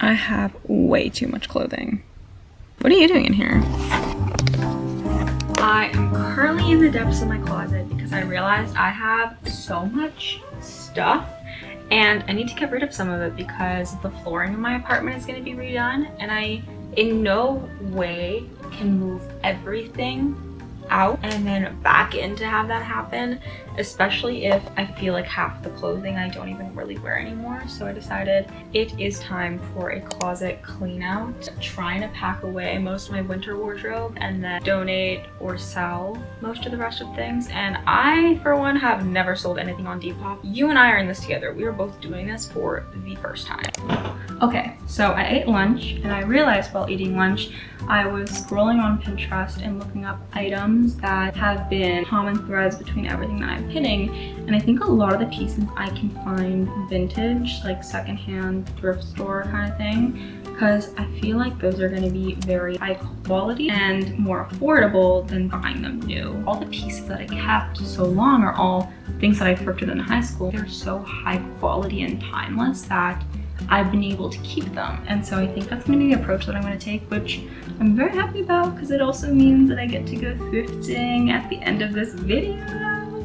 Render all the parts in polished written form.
I have way too much clothing. What are you doing in here? I am currently in the depths of my closet because I realized I have so much stuff and I need to get rid of some of it because the flooring in my apartment is going to be redone, and I in no way can move everything out and then back in to have that happen, especially if I feel like half the clothing I don't even really wear anymore. So I decided it is time for a closet clean out, trying to pack away most of my winter wardrobe and then donate or sell most of the rest of things. And I, for one, have never sold anything on Depop. You and I are in this together. We are both doing this for the first time. Okay, so I ate lunch and I realized while eating lunch I was scrolling on Pinterest and looking up items that have been common threads between everything that I'm hitting, and I think a lot of the pieces I can find vintage, like secondhand thrift store kind of thing, because I feel like those are going to be very high quality and more affordable than buying them new. All the pieces that I kept so long are all things that I thrifted in high school. They're so high quality and timeless that I've been able to keep them, and so I think that's going to be the approach that I'm going to take, which I'm very happy about because it also means that I get to go thrifting at the end of this video.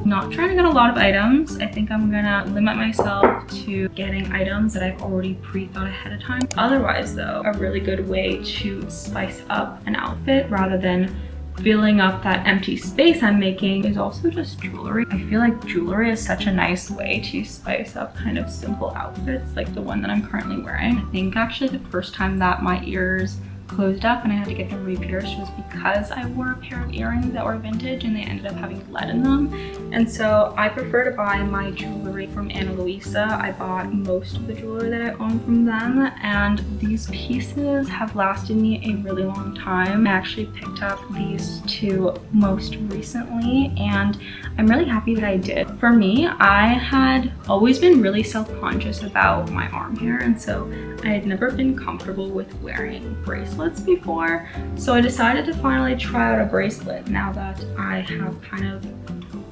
Not trying to get a lot of items. I think I'm gonna limit myself to getting items that I've already pre-thought ahead of time. Otherwise though, a really good way to spice up an outfit rather than filling up that empty space I'm making is also just jewelry. I feel like jewelry is such a nice way to spice up kind of simple outfits like the one that I'm currently wearing. I think actually the first time that my ears closed up and I had to get them re-pierced was because I wore a pair of earrings that were vintage and they ended up having lead in them. And so I prefer to buy my jewelry from Ana Luisa. I bought most of the jewelry that I own from them, and these pieces have lasted me a really long time. I actually picked up these two most recently and I'm really happy that I did. For me, I had always been really self-conscious about my arm hair, and so I had never been comfortable with wearing bracelets before, so I decided to finally try out a bracelet now that I have kind of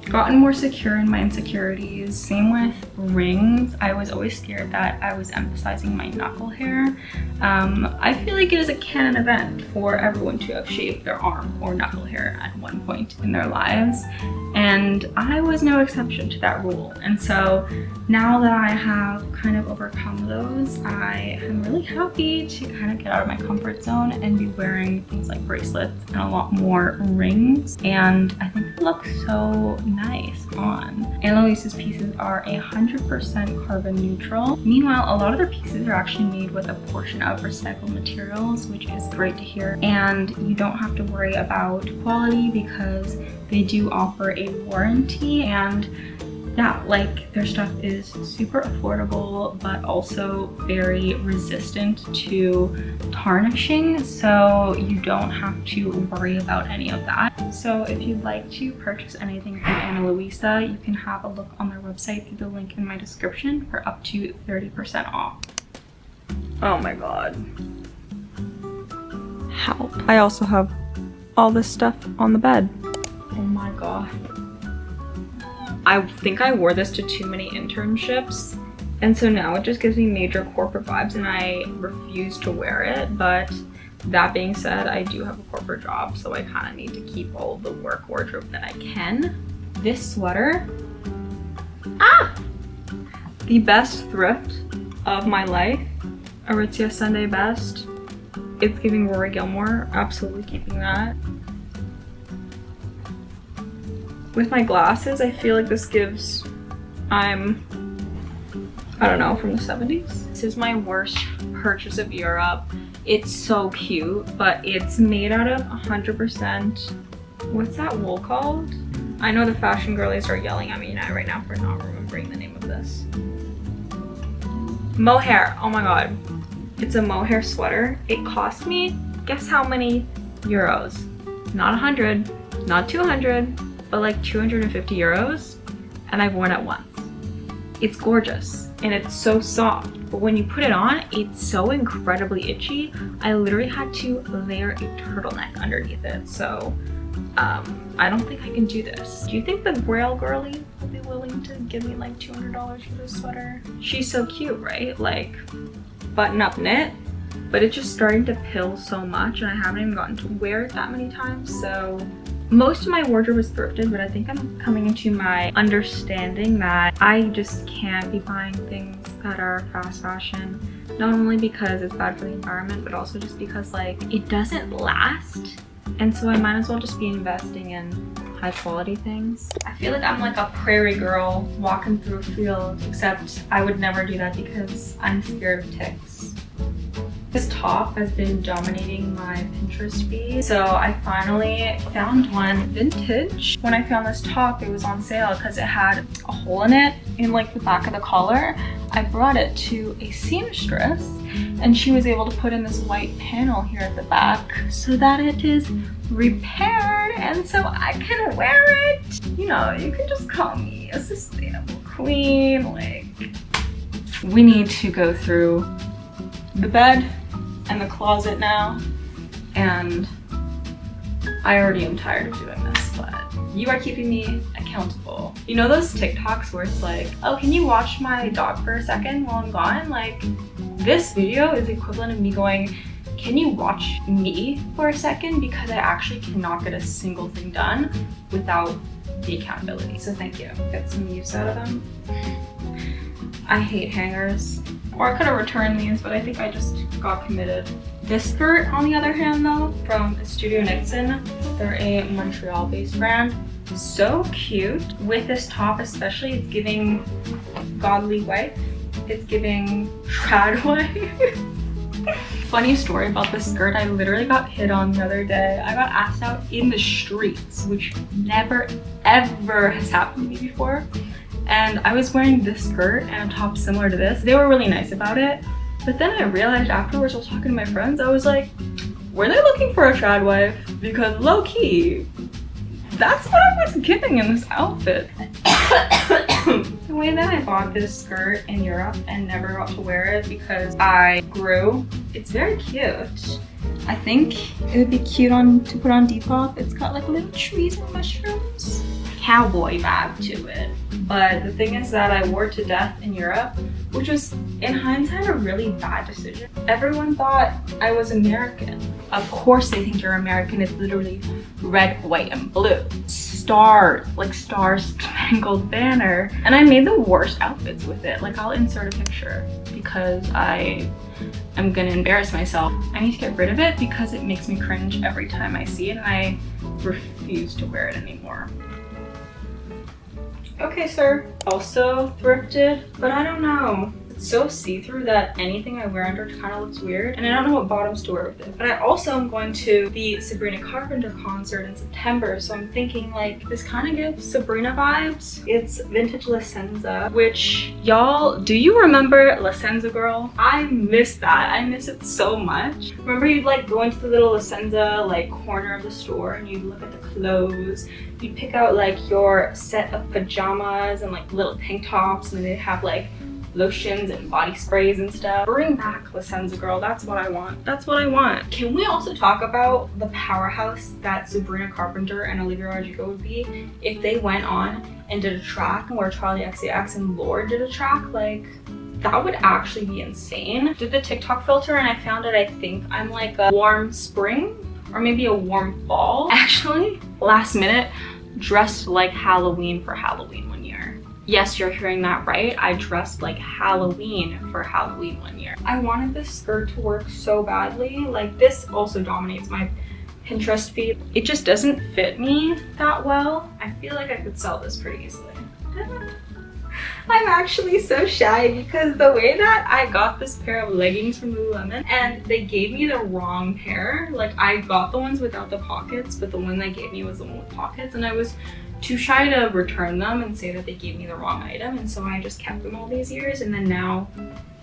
gotten more secure in my insecurities. Same with rings. I was always scared that I was emphasizing my knuckle hair. I feel like it is a canon event for everyone to have shaved their arm or knuckle hair at one point in their lives, and I was no exception to that rule. And so now that I have kind of overcome those, I am really happy to kind of get out of my comfort zone and be wearing things like bracelets and a lot more rings, and I think they look so nice on. Ana Luisa's pieces are 100% carbon neutral. Meanwhile, a lot of their pieces are actually made with a portion of recycled materials, which is great to hear, and you don't have to worry about quality because they do offer a warranty. And yeah, like their stuff is super affordable but also very resistant to tarnishing, so you don't have to worry about any of that. So if you'd like to purchase anything from Ana Luisa, you can have a look on their website through the link in my description for up to 30% off. Oh my god. Help. I also have all this stuff on the bed. Oh my god. I think I wore this to too many internships, and so now it just gives me major corporate vibes and I refuse to wear it. But that being said, I do have a corporate job, so I kind of need to keep all of the work wardrobe that I can. This sweater, the best thrift of my life, Aritzia Sunday Best. It's giving Rory Gilmore, absolutely keeping that. With my glasses, I feel like this gives, I don't know, from the 70s. This is my worst purchase of Europe. It's so cute, but it's made out of 100%, what's that wool called? I know the fashion girlies are yelling at me right now for not remembering the name of this. Mohair, oh my god. It's a mohair sweater. It cost me, guess how many euros? Not 100, not 200, but like 250 euros, and I've worn it once. It's gorgeous and it's so soft, but when you put it on, it's so incredibly itchy. I literally had to layer a turtleneck underneath it, so I don't think I can do this. Do you think the Grail girlie will be willing to give me like $200 for this sweater? She's so cute, right? Like button-up knit. but it's just starting to pill so much and I haven't even gotten to wear it that many times. So most of my wardrobe is thrifted, but I think I'm coming into my understanding that I just can't be buying things that are fast fashion, not only because it's bad for the environment, but also just because like it doesn't last. And so I might as well just be investing in high quality things. I feel like I'm like a prairie girl walking through a field, except I would never do that because I'm scared of ticks. This top has been dominating my Pinterest feed, so I finally found one vintage. When I found this top, it was on sale because it had a hole in it in like the back of the collar. I brought it to a seamstress and she was able to put in this white panel here at the back so that it is repaired and so I can wear it. You know, you can just call me a sustainable queen. Like, we need to go through the bed and the closet now, and I already am tired of doing this, but you are keeping me accountable. You know those TikToks where it's like, oh, can you watch my dog for a second while I'm gone? Like, this video is equivalent of me going, can you watch me for a second? Because I actually cannot get a single thing done without the accountability. So thank you. Get some use out of them. I hate hangers. Or I could have returned these, but I think I just got committed. This skirt, on the other hand though, from Studio Nixon, they're a Montreal-based brand. So cute. With this top especially, it's giving godly wife. It's giving trad wife. Funny story about this skirt, I literally got hit on the other day. I got asked out in the streets, which never ever has happened to me before. And I was wearing this skirt and a top similar to this. They were really nice about it. But then I realized afterwards, I was talking to my friends, I was like, were they looking for a trad wife? Because low key, that's what I was getting in this outfit. The way that I bought this skirt in Europe and never got to wear it because I grew, it's very cute. I think it would be cute to put on Depop. It's got like little trees and mushrooms. Cowboy vibe to it. But the thing is that I wore it to death in Europe, which was in hindsight a really bad decision. Everyone thought I was American. Of course they think you're American. It's literally red, white, and blue. Stars, like star-spangled banner. And I made the worst outfits with it. Like, I'll insert a picture because I'm gonna embarrass myself. I need to get rid of it because it makes me cringe every time I see it and I refuse to wear it anymore. Okay, sir. Also thrifted, but I don't know. It's so see-through that anything I wear under kind of looks weird, and I don't know what bottoms to wear with it. But I also am going to the Sabrina Carpenter concert in September, so I'm thinking like this kind of gives Sabrina vibes. It's vintage La Senza, which y'all, do you remember La Senza girl? I miss that. I miss it so much. Remember you'd like go into the little La Senza like corner of the store and you'd look at the clothes. You'd pick out like your set of pajamas and like little tank tops, and they'd have like lotions and body sprays and stuff. Bring back La Senza girl, that's what I want. That's what I want. Can we also talk about the powerhouse that Sabrina Carpenter and Olivia Rodrigo would be if they went on and did a track where Charli XCX and Lorde did a track? Like, that would actually be insane. Did the TikTok filter and I found it. I think I'm like a warm spring or maybe a warm fall. Actually, last minute, dressed like Halloween for Halloween one year. Yes, you're hearing that right. I dressed like Halloween for Halloween one year. I wanted this skirt to work so badly. Like, this also dominates my Pinterest feed. It just doesn't fit me that well. I feel like I could sell this pretty easily. I'm actually so shy because the way that I got this pair of leggings from Lululemon and they gave me the wrong pair. Like, I got the ones without the pockets, but the one they gave me was the one with pockets, and I was too shy to return them and say that they gave me the wrong item, and so I just kept them all these years, and then now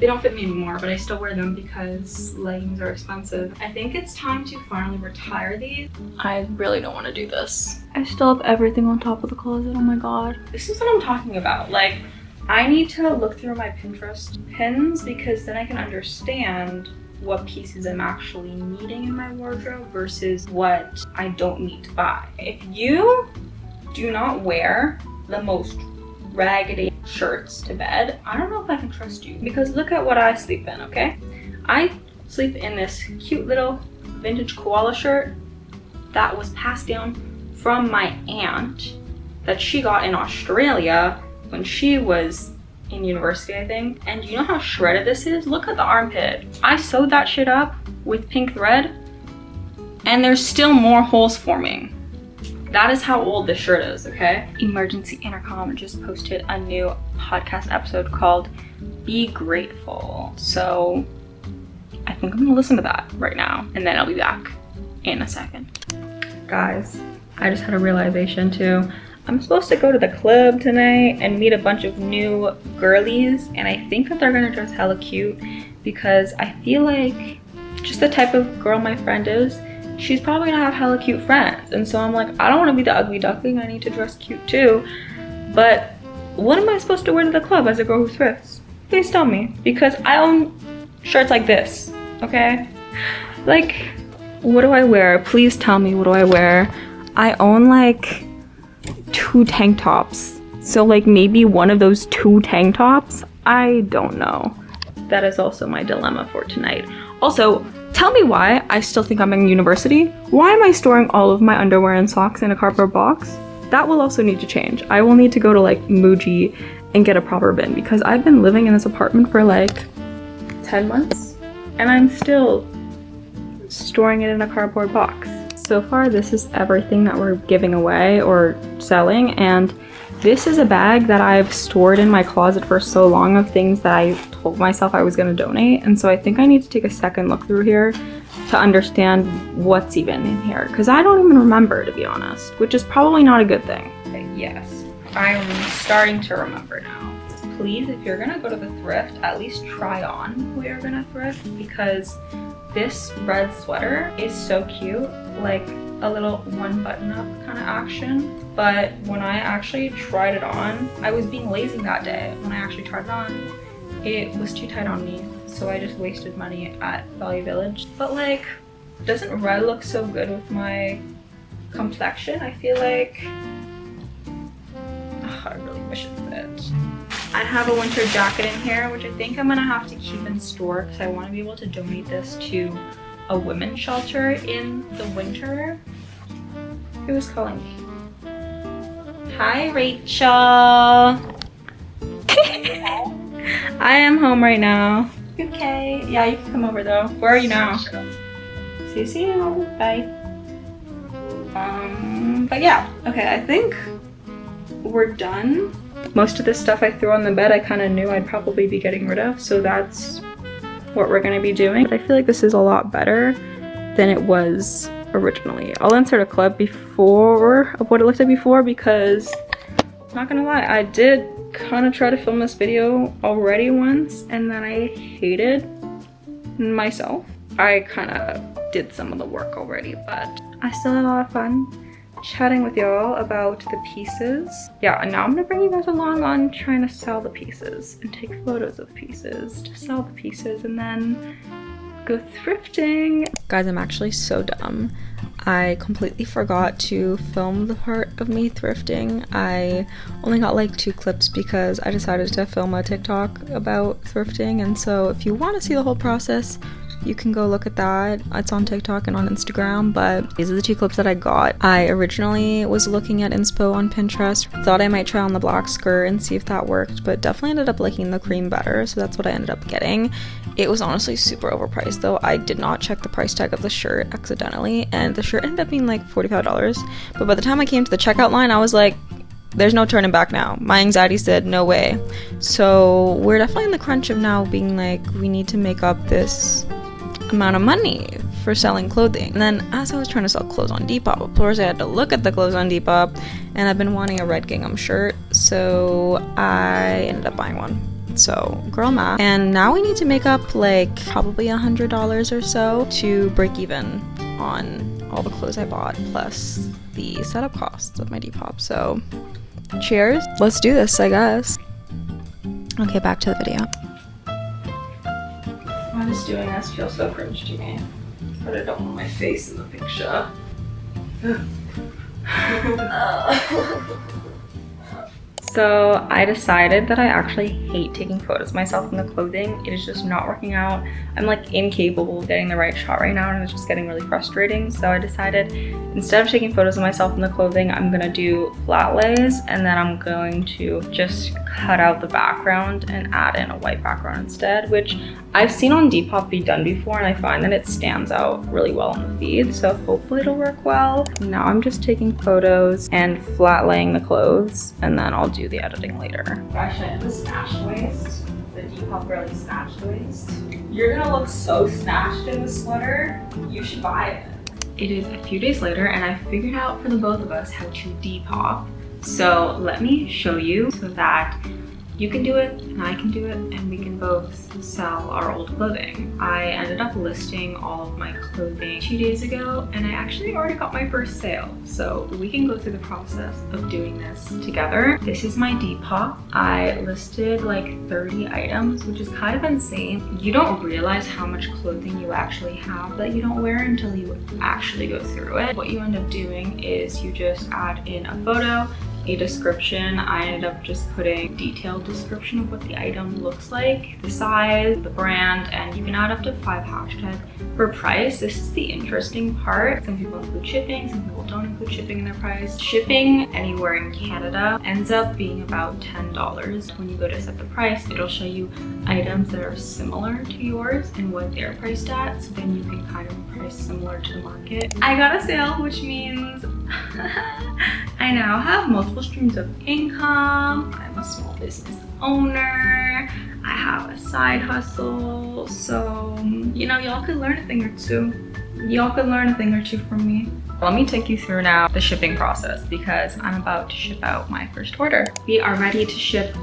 they don't fit me anymore, but I still wear them because leggings are expensive. I think it's time to finally retire these. I really don't want to do this. I still have everything on top of the closet, oh my god. This is what I'm talking about. Like, I need to look through my Pinterest pins because then I can understand what pieces I'm actually needing in my wardrobe versus what I don't need to buy. If you do not wear the most raggedy shirts to bed, I don't know if I can trust you, because look at what I sleep in, okay? I sleep in this cute little vintage koala shirt that was passed down from my aunt that she got in Australia when she was in university, I think. And you know how shredded this is? Look at the armpit. I sewed that shit up with pink thread and there's still more holes forming. That is how old this shirt is, okay? Emergency Intercom just posted a new podcast episode called Be Grateful. So I think I'm gonna listen to that right now and then I'll be back in a second. Guys, I just had a realization too. I'm supposed to go to the club tonight and meet a bunch of new girlies, and I think that they're gonna dress hella cute because I feel like just the type of girl my friend is, she's probably gonna have hella cute friends. And so I'm like, I don't wanna be the ugly duckling, I need to dress cute too. But what am I supposed to wear to the club as a girl who thrifts? Please tell me, because I own shirts like this, okay? Like, what do I wear? Please tell me, what do I wear? I own like 2 tank tops. So like maybe one of those 2 tank tops? I don't know. That is also my dilemma for tonight. Also, tell me why I still think I'm in university. Why am I storing all of my underwear and socks in a cardboard box? That will also need to change. I will need to go to like Muji and get a proper bin because I've been living in this apartment for like 10 months and I'm still storing it in a cardboard box. So far, this is everything that we're giving away or selling, and this is a bag that I've stored in my closet for so long of things that I told myself I was going to donate, and so I think I need to take a second look through here to understand what's even in here, because I don't even remember, to be honest, which is probably not a good thing. But yes, I'm starting to remember now. Please, if you're going to go to the thrift, at least try on who you're going to thrift, because this red sweater is so cute, like a little one button up kind of action. But when I actually tried it on, I was being lazy that day. When I actually tried it on, it was too tight on me. So I just wasted money at Value Village. But like, doesn't red look so good with my complexion? I feel like, I really wish it fit. I have a winter jacket in here, which I think I'm gonna have to keep in store because I want to be able to donate this to a women's shelter in the winter. Who is calling me? Hi, Rachel. I am home right now. Okay. Yeah, you can come over though. Where are you now? See you. Bye. But yeah. Okay, I think we're done. Most of this stuff I threw on the bed I kind of knew I'd probably be getting rid of, so that's what we're gonna be doing. But I feel like this is a lot better than it was originally. I'll insert a clip before of what it looked like before because, not gonna lie, I did kind of try to film this video already once and then I hated myself. I kind of did some of the work already, but I still had a lot of fun chatting with y'all about the pieces. Yeah, and now I'm gonna bring you guys along on trying to sell the pieces and take photos of pieces to sell the pieces and then go thrifting. Guys, I'm actually so dumb. I completely forgot to film the part of me thrifting. I only got like 2 clips because I decided to film a TikTok about thrifting, and so if you want to see the whole process, you can go look at that. It's on TikTok and on Instagram, but these are the 2 clips that I got. I originally was looking at inspo on Pinterest, thought I might try on the black skirt and see if that worked, but definitely ended up liking the cream better, so that's what I ended up getting. It was honestly super overpriced though. I did not check the price tag of the shirt accidentally, and the shirt ended up being like $45, but by the time I came to the checkout line, I was like, there's no turning back now. My anxiety said no way. So we're definitely in the crunch of now being like, we need to make up this amount of money for selling clothing. And then as I was trying to sell clothes on Depop, of course I had to look at the clothes on Depop, and I've been wanting a red gingham shirt, so I ended up buying one. So girl math. And now we need to make up like probably $100 or so to break even on all the clothes I bought plus the setup costs of my Depop. So cheers, let's do this, I guess. Okay, back to the video. Why does doing this feel so cringe to me? But I don't want my face in the picture. So I decided that I actually hate taking photos of myself in the clothing. It is just not working out. I'm like incapable of getting the right shot right now, and it's just getting really frustrating. So I decided instead of taking photos of myself in the clothing, I'm gonna do flat lays, and then I'm going to just cut out the background and add in a white background instead, which I've seen on Depop be done before, and I find that it stands out really well in the feed. So hopefully it'll work well. Now I'm just taking photos and flat laying the clothes, and then I'll do the editing later. Gosh, I did the snatched waist, the Depop Girly snatched waist. You're gonna look so snatched in the sweater. You should buy it. It is a few days later, and I figured out for the both of us how to depop. So let me show you so that you can do it and I can do it, and we can both sell our old clothing. I ended up listing all of my clothing 2 days ago, and I actually already got my first sale. So we can go through the process of doing this together. This is my Depop. I listed like 30 items, which is kind of insane. You don't realize how much clothing you actually have that you don't wear until you actually go through it. What you end up doing is you just add in a photo, a description. I ended up just putting detailed description of what the item looks like, the size, the brand, and you can add up to 5 hashtags per price. This is the interesting part. Some people include shipping, some people don't include shipping in their price. Shipping anywhere in Canada ends up being about $10. When you go to set the price, it'll show you items that are similar to yours and what they're priced at, so then you can kind of price similar to the market. I got a sale, which means I now have multiple streams of income. I'm a small business owner. I have a side hustle. So, you know, y'all could learn a thing or two. Y'all could learn a thing or two from me. Let me take you through now the shipping process, because I'm about to ship out my first order. We are ready to ship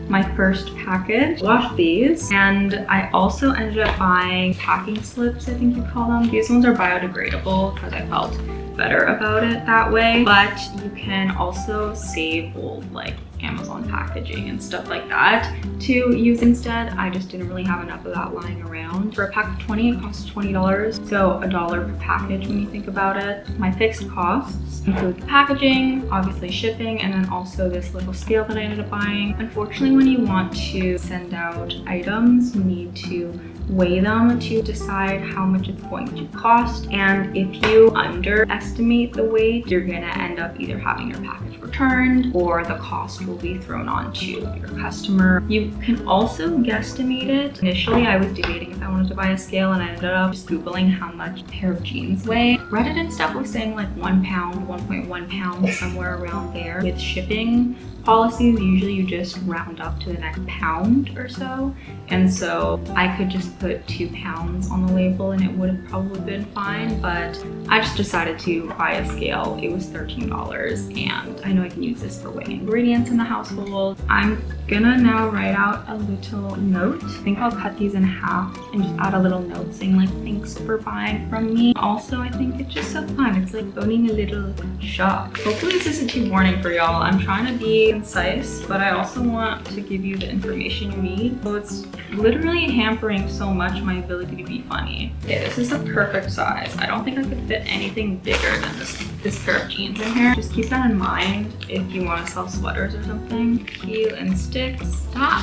my first package. Wash these, and I also ended up buying packing slips, I think you call them. These ones are biodegradable because I felt better about it that way, but you can also save old like Amazon packaging and stuff like that to use instead. I just didn't really have enough of that lying around. For a pack of 20, it costs $20, so $1 per package when you think about it. My fixed costs include the packaging, obviously shipping, and then also this little scale that I ended up buying. Unfortunately, when you want to send out items, you need to weigh them to decide how much it's going to cost, and if you underestimate the weight, you're gonna end up either having your package returned or the cost will be thrown on to your customer. You can also guesstimate it. Initially, I was debating if I wanted to buy a scale, and I ended up just Googling how much a pair of jeans weigh. Reddit and stuff was saying like 1 pound, 1.1 pounds, somewhere around there. With shipping policies, usually you just round up to the next pound or so, and so I could just put 2 pounds on the label and it would have probably been fine, but I just decided to buy a scale. It was $13, and I know I can use this for weighing ingredients in the household. I'm gonna now write out a little note. I think I'll cut these in half and just add a little note saying like, thanks for buying from me. Also, I think it's just so fun. It's like owning a little shop. Hopefully this isn't too boring for y'all. I'm trying to be concise, but I also want to give you the information you need. So it's literally hampering so much my ability to be funny. Okay, this is the perfect size. I don't think I could fit anything bigger than this pair of jeans in here. Just keep that in mind if you want to sell sweaters or something. Heel and sticks. Stop.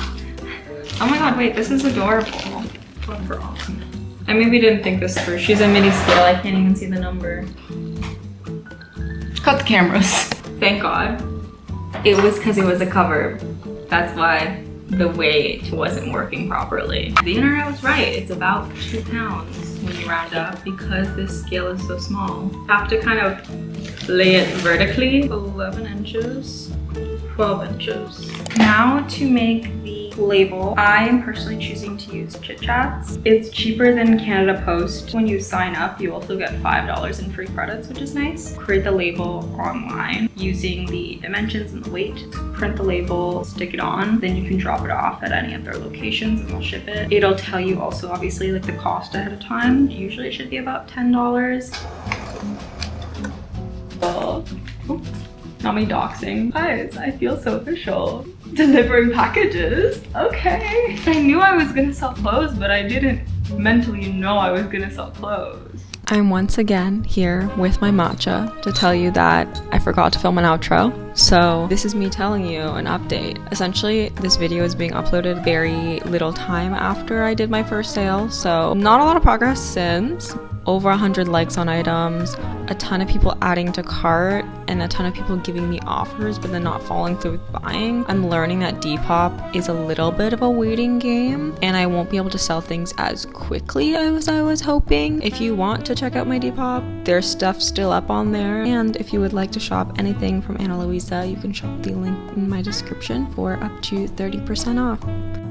Oh my god, wait, this is adorable. What for awesome. I maybe didn't think this through. She's a mini scale. I can't even see the number. Cut the cameras. Thank God. It was because it was a cover. That's why the weight wasn't working properly. The internet was right. It's about 2 pounds when you round up, because this scale is so small. Have to kind of lay it vertically. 11 inches, 12 inches. Now to make the label, I am personally choosing to use Chit Chats. It's cheaper than Canada Post. When you sign up, you also get $5 in free credits, which is nice. Create the label online using the dimensions and the weight. Print the label, stick it on, then you can drop it off at any of their locations and they'll ship it. It'll tell you also obviously like the cost ahead of time. Usually it should be about $10. Oh. Not me doxing. Guys, I feel so official. Delivering packages. Okay. I knew I was gonna sell clothes, but I didn't mentally know I was gonna sell clothes. I'm once again here with my matcha to tell you that I forgot to film an outro. So this is me telling you an update. Essentially, this video is being uploaded very little time after I did my first sale, so not a lot of progress since. Over 100 likes on items, a ton of people adding to cart, and a ton of people giving me offers but then not following through with buying. I'm learning that Depop is a little bit of a waiting game and I won't be able to sell things as quickly as I was hoping. If you want to check out my Depop, there's stuff still up on there, and if you would like to shop anything from Ana Luisa, you can shop the link in my description for up to 30% off.